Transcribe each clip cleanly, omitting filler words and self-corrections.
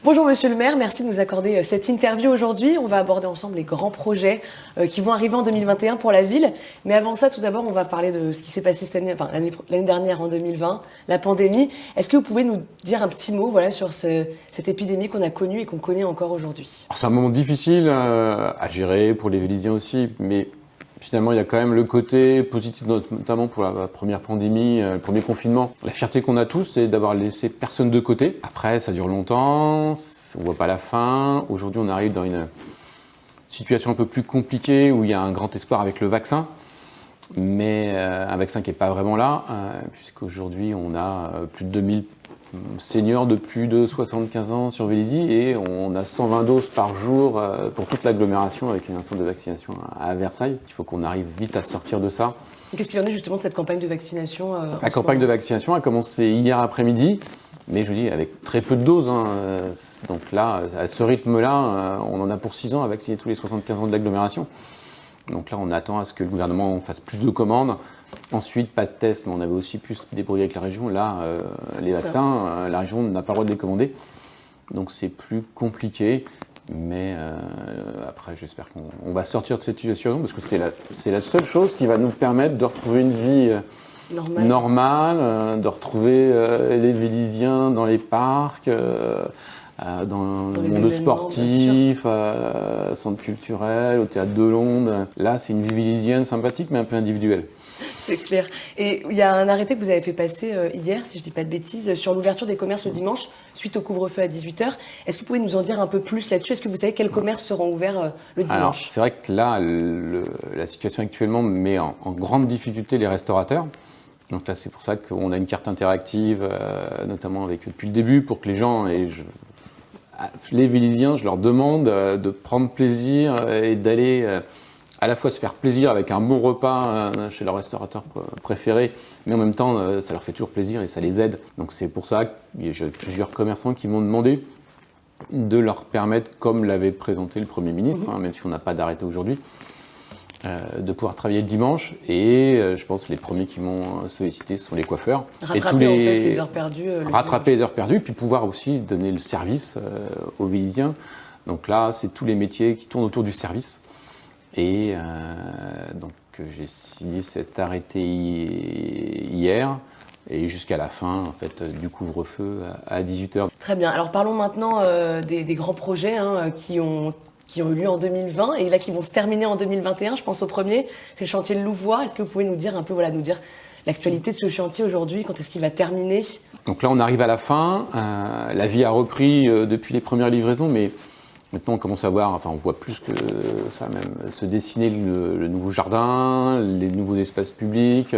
Bonjour Monsieur le maire, merci de nous accorder cette interview aujourd'hui. On va aborder ensemble les grands projets qui vont arriver en 2021 pour la ville. Mais avant ça, tout d'abord, on va parler de ce qui s'est passé cette année, l'année dernière en 2020, la pandémie. Est-ce que vous pouvez nous dire un petit mot sur cette épidémie qu'on a connue et qu'on connaît encore aujourd'hui? C'est un moment difficile à gérer pour les Vélisiens aussi, mais finalement, il y a quand même le côté positif, notamment pour la première pandémie, le premier confinement. La fierté qu'on a tous, c'est d'avoir laissé personne de côté. Après, ça dure longtemps, on voit pas la fin. Aujourd'hui, on arrive dans une situation un peu plus compliquée où il y a un grand espoir avec le vaccin, mais un vaccin qui n'est pas vraiment là, puisqu'aujourd'hui, on a plus de 2000 seniors de plus de 75 ans sur Vélizy et on a 120 doses par jour pour toute l'agglomération avec un centre de vaccination à Versailles. Il faut qu'on arrive vite à sortir de ça. Qu'est-ce qu'il en est justement de cette campagne de vaccination La campagne de vaccination a commencé hier après-midi, mais je vous dis avec très peu de doses. Donc là, à ce rythme-là, on en a pour 6 ans à vacciner tous les 75 ans de l'agglomération. Donc là, on attend à ce que le gouvernement fasse plus de commandes. Ensuite, pas de tests, mais on avait aussi pu se débrouiller avec la région. Là, les vaccins, la région n'a pas le droit de les commander. Donc c'est plus compliqué. Mais après, j'espère qu'on va sortir de cette situation parce que c'est la seule chose qui va nous permettre de retrouver une vie normale, de retrouver les Vélisiens dans les parcs, dans le monde sportif, centre culturel, au théâtre de Londres. Là, c'est une vie vélisienne sympathique, mais un peu individuelle. C'est clair. Et il y a un arrêté que vous avez fait passer hier, si je ne dis pas de bêtises, sur l'ouverture des commerces le dimanche, suite au couvre-feu à 18h. Est-ce que vous pouvez nous en dire un peu plus là-dessus? Est-ce que vous savez quels commerces seront ouverts le dimanche? Alors, c'est vrai que là, la situation actuellement met en grande difficulté les restaurateurs. Donc là, c'est pour ça qu'on a une carte interactive, notamment depuis le début, pour que les gens, les Vélisiens, je leur demande de prendre plaisir et d'aller à la fois se faire plaisir avec un bon repas chez leur restaurateur préféré, mais en même temps, ça leur fait toujours plaisir et ça les aide. Donc c'est pour ça que j'ai plusieurs commerçants qui m'ont demandé de leur permettre, comme l'avait présenté le Premier ministre, même si on n'a pas d'arrêté aujourd'hui, de pouvoir travailler le dimanche. Et je pense que les premiers qui m'ont sollicité sont les coiffeurs. Rattraper en fait les heures perdues. Rattraper les heures perdues, puis pouvoir aussi donner le service aux Vélisiens. Donc là, c'est tous les métiers qui tournent autour du service. Et donc j'ai signé cet arrêté hier et jusqu'à la fin en fait, du couvre-feu à 18h. Très bien. Alors parlons maintenant des grands projets qui ont eu lieu en 2020 et là qui vont se terminer en 2021. Je pense au premier, c'est le chantier de Louvois. Est-ce que vous pouvez nous dire un peu, nous dire l'actualité de ce chantier aujourd'hui, quand est-ce qu'il va terminer? Donc là on arrive à la fin. La vie a repris depuis les premières livraisons, mais maintenant, on commence à voir, on voit plus que ça même, se dessiner le nouveau jardin, les nouveaux espaces publics.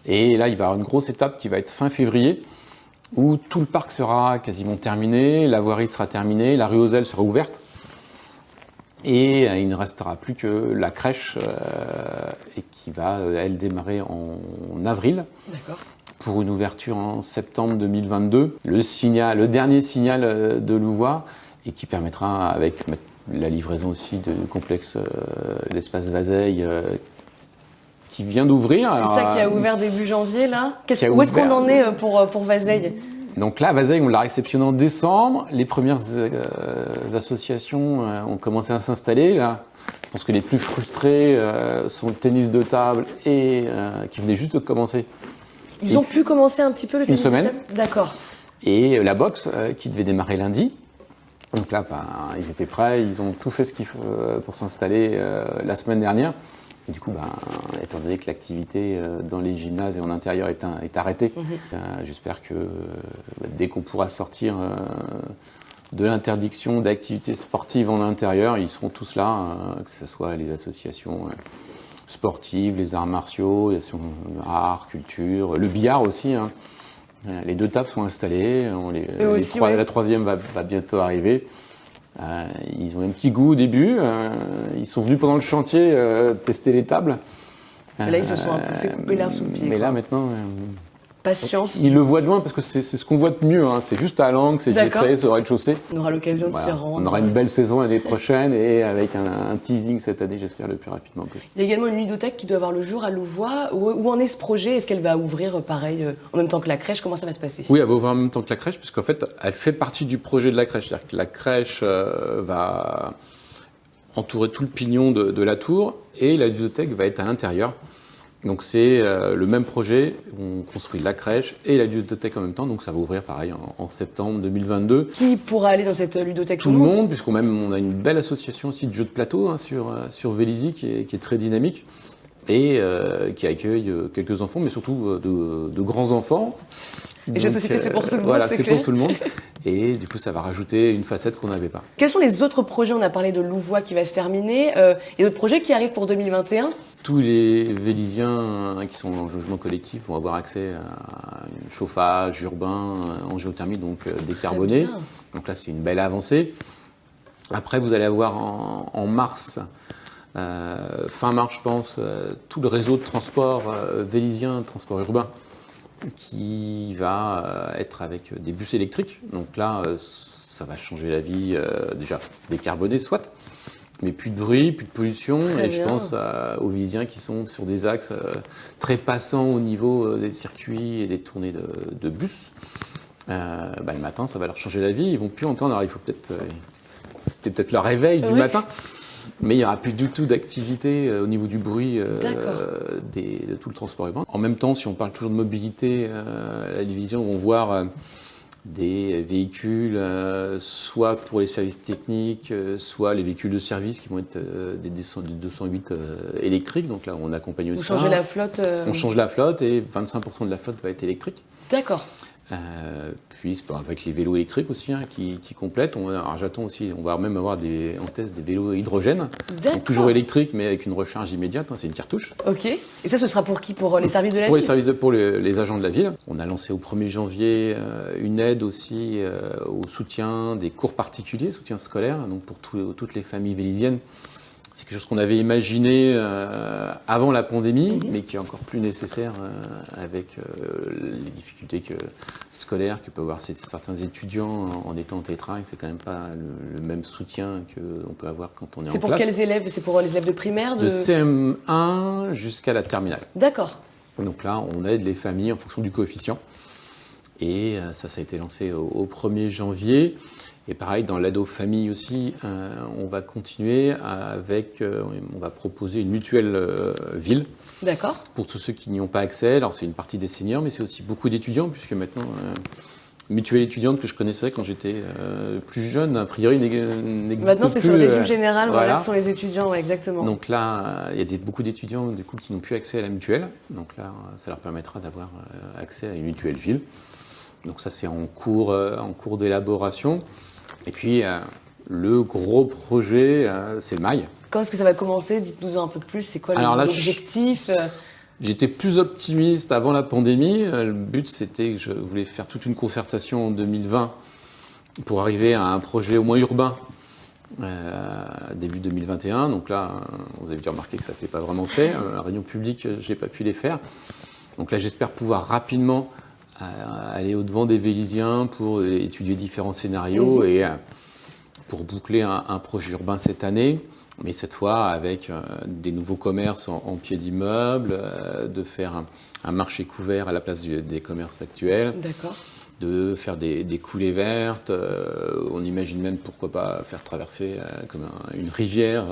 Et là, il va y avoir une grosse étape qui va être fin février, où tout le parc sera quasiment terminé, la voirie sera terminée, la rue aux Ailes sera ouverte. Et il ne restera plus que la crèche, et qui va, elle, démarrer en avril. D'accord. Pour une ouverture en septembre 2022. Le dernier signal de Louvois, et qui permettra, avec la livraison aussi du complexe l'espace Vazeille, qui vient d'ouvrir. C'est ça qui a ouvert début janvier, là. Où est-ce qu'on en est pour Vazeille? Donc là, Vazeille, on l'a réceptionné en décembre. Les premières associations ont commencé à s'installer. Là, je pense que les plus frustrés sont le tennis de table et qui venaient juste de commencer. Ils ont pu commencer un petit peu le tennis de table? Une semaine. D'accord. Et la boxe, qui devait démarrer lundi. Donc là, ils étaient prêts, ils ont tout fait ce qu'il faut pour s'installer la semaine dernière. Et du coup, étant donné que l'activité dans les gymnases et en intérieur est arrêtée, j'espère que dès qu'on pourra sortir de l'interdiction d'activités sportives en intérieur, ils seront tous là, que ce soit les associations sportives, les arts martiaux, les associations art, culture, le billard aussi. Les 2 tables sont installées, la troisième va bientôt arriver. Ils ont un petit goût au début, ils sont venus pendant le chantier tester les tables. Là, ils se sont un peu fait couper l'herbe sous le pied. Mais là, maintenant, patience. Il le voit de loin parce que c'est ce qu'on voit de mieux. Hein. C'est juste à Langres, c'est vitré, c'est au rez-de-chaussée. On aura l'occasion de s'y rendre. On aura une belle saison l'année prochaine et avec un teasing cette année, j'espère, le plus rapidement possible. Il y a également une ludothèque qui doit avoir le jour à Louvois. Où en est ce projet? Est-ce qu'elle va ouvrir pareil en même temps que la crèche? Comment ça va se passer? Oui, elle va ouvrir en même temps que la crèche puisqu'en fait, elle fait partie du projet de la crèche. C'est-à-dire que la crèche va entourer tout le pignon de la tour et la ludothèque va être à l'intérieur. Donc c'est le même projet, on construit la crèche et la ludothèque en même temps, donc ça va ouvrir pareil en septembre 2022. Qui pourra aller dans cette ludothèque? Tout le monde, puisqu'on a une belle association aussi de jeux de plateau hein, sur Vélizy qui est très dynamique et qui accueille quelques enfants, mais surtout de grands enfants. Les jeux de société, c'est pour tout le monde, voilà, c'est c'est clair. pour tout le monde. Et du coup, ça va rajouter une facette qu'on n'avait pas. Quels sont les autres projets? On a parlé de Louvois qui va se terminer. Il y a d'autres projets qui arrivent pour 2021? Tous les Vélysiens qui sont en logement collectif vont avoir accès à un chauffage urbain en géothermie, donc décarboné. Donc là, c'est une belle avancée. Après, vous allez avoir en mars, fin mars, je pense, tout le réseau de transport vélysien, transport urbain, qui va être avec des bus électriques. Donc là, ça va changer la vie, déjà décarboné, soit. Mais plus de bruit, plus de pollution. Très et bien. je pense aux Vélysiens qui sont sur des axes très passants au niveau des circuits et des tournées de bus. Le matin, ça va leur changer la vie. Ils vont plus entendre. Alors, il faut peut-être. C'était peut-être leur réveil du matin. Mais il n'y aura plus du tout d'activité au niveau du bruit de tout le transport urbain. En même temps, si on parle toujours de mobilité, la division vont voir des véhicules, soit pour les services techniques, soit les véhicules de service qui vont être des 208 électriques. Donc là, on accompagne aussi ça. Vous changez la flotte On change la flotte et 25% de la flotte va être électrique. D'accord. Puis avec les vélos électriques aussi hein, qui complètent. Alors j'attends aussi, on va même avoir en test des vélos hydrogène. Donc toujours électriques mais avec une recharge immédiate, hein, c'est une cartouche. Ok. Et ça, ce sera pour qui? Pour les services de la ville? Pour les agents de la ville. On a lancé au 1er janvier une aide aussi au soutien des cours particuliers, soutien scolaire, donc pour toutes les familles vélysiennes. C'est quelque chose qu'on avait imaginé avant la pandémie, mais qui est encore plus nécessaire avec les difficultés scolaires que peuvent avoir certains étudiants en étant en télétravail. C'est quand même pas le même soutien qu'on peut avoir quand on est en classe. C'est pour quels élèves? C'est pour les élèves de primaire? De CM1 jusqu'à la terminale. D'accord. Donc là, on aide les familles en fonction du coefficient. Et ça a été lancé au 1er janvier. Et pareil, dans l'aide aux familles aussi, on va continuer on va proposer une mutuelle ville. D'accord. Pour tous ceux qui n'y ont pas accès. Alors c'est une partie des seniors, mais c'est aussi beaucoup d'étudiants, puisque maintenant, mutuelle étudiante que je connaissais quand j'étais plus jeune, a priori n'existe plus. Maintenant, c'est sur le régime général, voilà, ce sont les étudiants, ouais, exactement. Donc là, il y a beaucoup d'étudiants du coup, qui n'ont plus accès à la mutuelle. Donc là, ça leur permettra d'avoir accès à une mutuelle ville. Donc ça, c'est en cours d'élaboration. Et puis, le gros projet, c'est le mail. Quand est-ce que ça va commencer? Dites-nous un peu plus. C'est quoi l'objectif? J'étais plus optimiste avant la pandémie. Le but, c'était que je voulais faire toute une concertation en 2020 pour arriver à un projet au moins urbain début 2021. Donc là, vous avez dû remarquer que ça ne s'est pas vraiment fait. La réunion publique, je n'ai pas pu les faire. Donc là, j'espère pouvoir rapidement aller au-devant des Vélysiens pour étudier différents scénarios et pour boucler un projet urbain cette année, mais cette fois avec des nouveaux commerces en pied d'immeuble, de faire un marché couvert à la place des commerces actuels, de faire des coulées vertes, on imagine même pourquoi pas faire traverser comme une rivière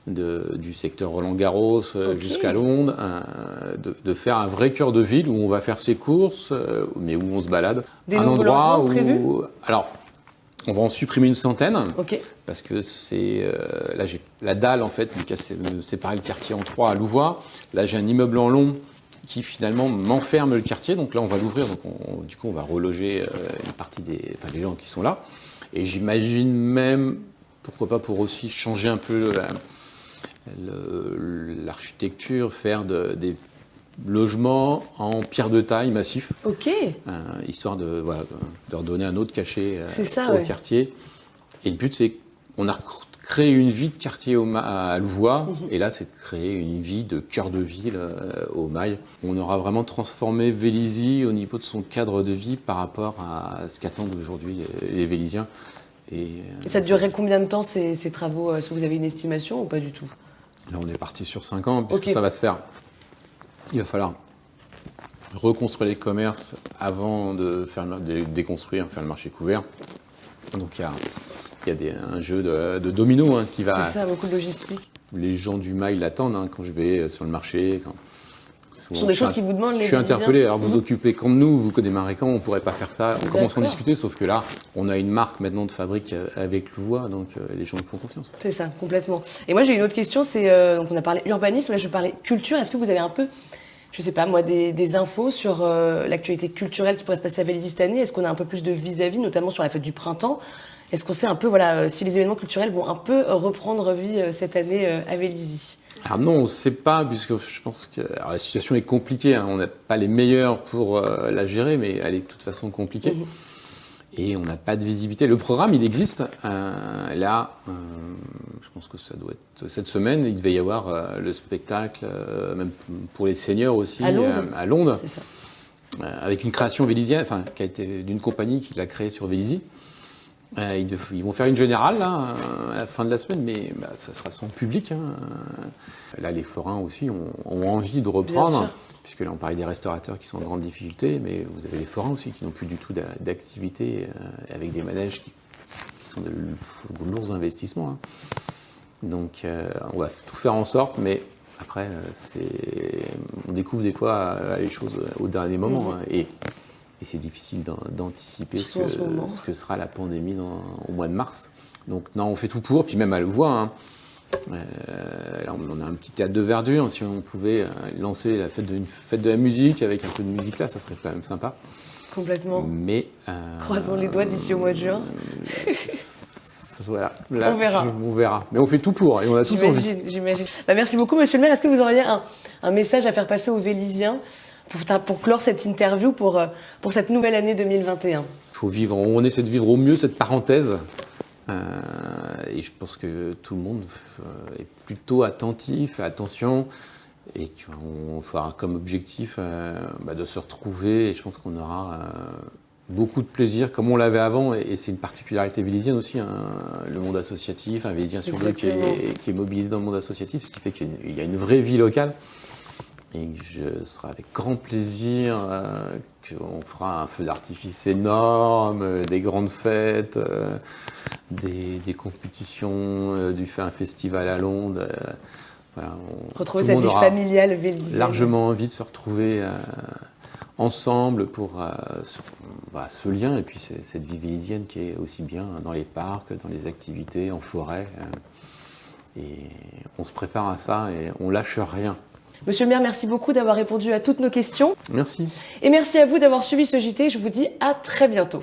du secteur Roland-Garros jusqu'à Londres, de faire un vrai cœur de ville où on va faire ses courses, mais où on se balade. Des nouveaux logements prévus ? Alors, on va en supprimer une centaine, parce que c'est là j'ai la dalle en fait de séparer le quartier en trois à Louvois. Là j'ai un immeuble en long qui finalement m'enferme le quartier, donc là on va l'ouvrir, donc du coup on va reloger une partie les gens qui sont là. Et j'imagine même, pourquoi pas pour aussi changer un peu l'architecture, faire des logements en pierre de taille massif, histoire de leur donner un autre cachet au quartier. Et le but, c'est qu'on a créer une vie de quartier à Louvois, et là, c'est de créer une vie de cœur de ville au Mail. On aura vraiment transformé Vélizy au niveau de son cadre de vie par rapport à ce qu'attendent aujourd'hui les Vélysiens. Et ça durerait combien de temps ces travaux? Est-ce que vous avez une estimation ou pas du tout? Là, on est parti sur 5 ans, puisque ça va se faire. Il va falloir reconstruire les commerces avant de déconstruire, faire le marché couvert. Donc il y a un jeu de domino qui va... C'est ça, beaucoup de logistique. Les gens du Mail l'attendent quand je vais sur le marché. Ce sont des choses qui vous demandent les Je suis interpellé. Alors vous occupez comme nous, vous démarrez quand, on ne pourrait pas faire ça. On commence à en discuter, sauf que là, on a une marque maintenant de fabrique avec Louvois, donc les gens nous font confiance. C'est ça, complètement. Et moi j'ai une autre question, c'est donc on a parlé urbanisme, là je vais parler culture. Est-ce que vous avez un peu, je sais pas moi, des infos sur l'actualité culturelle qui pourrait se passer à Vélizy cette année? Est-ce qu'on a un peu plus de vis-à-vis, notamment sur la fête du printemps? Est-ce qu'on sait un peu si les événements culturels vont un peu reprendre vie cette année à Vélizy? Alors non, on ne sait pas, puisque je pense que la situation est compliquée. On n'a pas les meilleurs pour la gérer, mais elle est de toute façon compliquée. Et on n'a pas de visibilité. Le programme, il existe. Là, je pense que ça doit être cette semaine. Il devait y avoir le spectacle, même pour les seniors aussi, à Londres. C'est ça. Avec une création vélysienne, qui a été d'une compagnie qui l'a créée sur Vélizy. Ils vont faire une générale là, à la fin de la semaine, mais ça sera sans public. Là, les forains aussi ont envie de reprendre, puisque là, on parlait des restaurateurs qui sont en grande difficulté, mais vous avez les forains aussi qui n'ont plus du tout d'activité, avec des manèges qui sont de lourds investissements. Donc, on va tout faire en sorte, mais après, on découvre des fois les choses au dernier moment. Et c'est difficile d'anticiper ce que sera la pandémie au mois de mars. Donc non, on fait tout pour, puis même à Louvois. Là, on a un petit théâtre de verdure. Si on pouvait lancer une fête de la musique avec un peu de musique là, ça serait quand même sympa. Complètement. Mais croisons les doigts d'ici au mois de juin. Voilà, là, on verra. Mais on fait tout pour, et on a tout envie. J'imagine. Merci beaucoup, monsieur le maire. Est-ce que vous auriez un message à faire passer aux Vélysiens pour clore cette interview pour cette nouvelle année 2021? On essaie de vivre au mieux cette parenthèse. Et je pense que tout le monde est plutôt attentif, attention, et qu'on fera comme objectif de se retrouver. Et je pense qu'on aura beaucoup de plaisir, comme on l'avait avant. Et c'est une particularité vélysienne aussi, le monde associatif, un Vélysien sur deux qui est mobilisé dans le monde associatif, ce qui fait qu'il y a une vraie vie locale. Et je serai avec grand plaisir qu'on fera un feu d'artifice énorme, des grandes fêtes, des compétitions, un festival à Londres. Voilà, retrouver cette vie familiale vélysienne. Largement envie de se retrouver ensemble pour ce lien et puis cette vie vélysienne qui est aussi bien dans les parcs, dans les activités, en forêt. Et on se prépare à ça et on lâche rien. Monsieur le maire, merci beaucoup d'avoir répondu à toutes nos questions. Merci. Et merci à vous d'avoir suivi ce JT. Je vous dis à très bientôt.